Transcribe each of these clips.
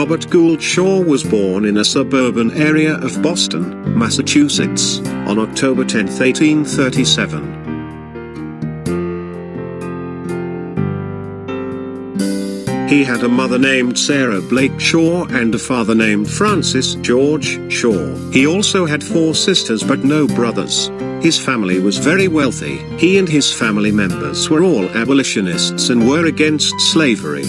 Robert Gould Shaw was born in a suburban area of Boston, Massachusetts, on October 10, 1837. He had a mother named Sarah Blake Shaw and a father named Francis George Shaw. He also had 4 sisters but no brothers. His family was very wealthy. He and his family members were all abolitionists and were against slavery.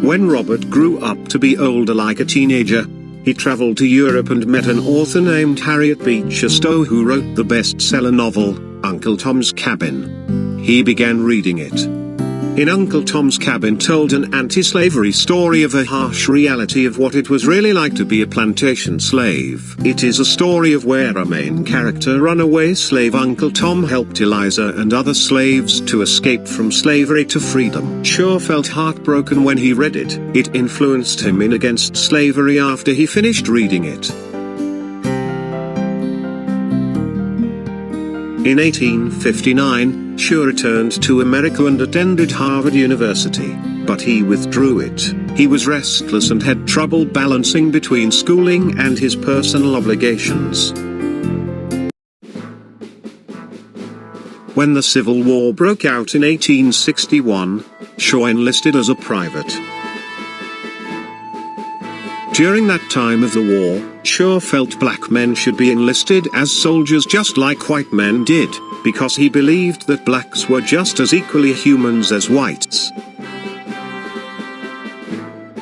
When Robert grew up to be older, like a teenager, he traveled to Europe and met an author named Harriet Beecher Stowe, who wrote the bestseller novel, Uncle Tom's Cabin. He began reading it. In Uncle Tom's Cabin told an anti-slavery story of a harsh reality of what it was really like to be a plantation slave. It is a story of where our main character, runaway slave Uncle Tom, helped Eliza and other slaves to escape from slavery to freedom. Shaw felt heartbroken when he read it. It influenced him in against slavery after he finished reading it. In 1859, Shaw returned to America and attended Harvard University, but he withdrew it. He was restless and had trouble balancing between schooling and his personal obligations. When the Civil War broke out in 1861, Shaw enlisted as a private. During that time of the war, Shaw felt black men should be enlisted as soldiers just like white men did, because he believed that blacks were just as equally humans as whites.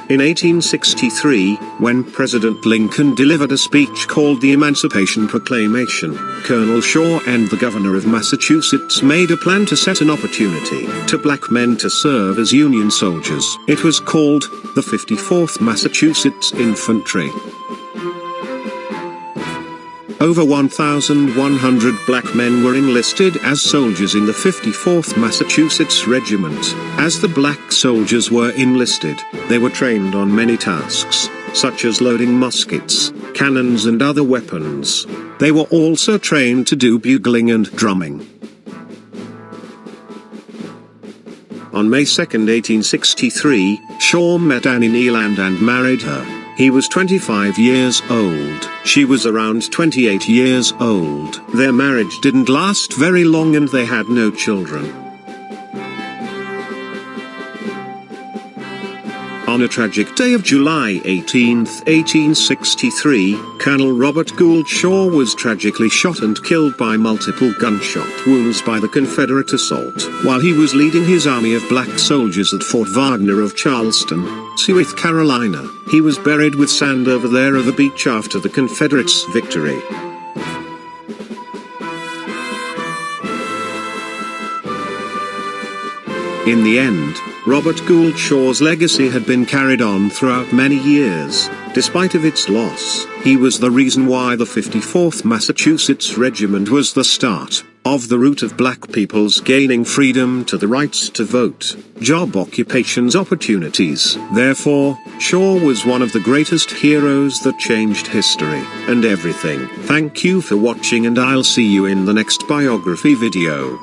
In 1863, when President Lincoln delivered a speech called the Emancipation Proclamation, Colonel Shaw and the governor of Massachusetts made a plan to set an opportunity to black men to serve as Union soldiers. It was called the 54th Massachusetts Infantry. Over 1,100 black men were enlisted as soldiers in the 54th Massachusetts Regiment. As the black soldiers were enlisted, they were trained on many tasks, such as loading muskets, cannons and other weapons. They were also trained to do bugling and drumming. On May 2, 1863, Shaw met Annie Nealand and married her. He was 25 years old. She was around 28 years old. Their marriage didn't last very long and they had no children. On a tragic day of July 18, 1863, Colonel Robert Gould Shaw was tragically shot and killed by multiple gunshot wounds by the Confederate assault, while he was leading his army of black soldiers at Fort Wagner of Charleston, South Carolina. He was buried with sand over there at the beach after the Confederates' victory. In the end, Robert Gould Shaw's legacy had been carried on throughout many years. Despite of its loss, he was the reason why the 54th Massachusetts Regiment was the start of the route of black people's gaining freedom to the rights to vote, job occupations, opportunities. Therefore, Shaw was one of the greatest heroes that changed history and everything. Thank you for watching and I'll see you in the next biography video.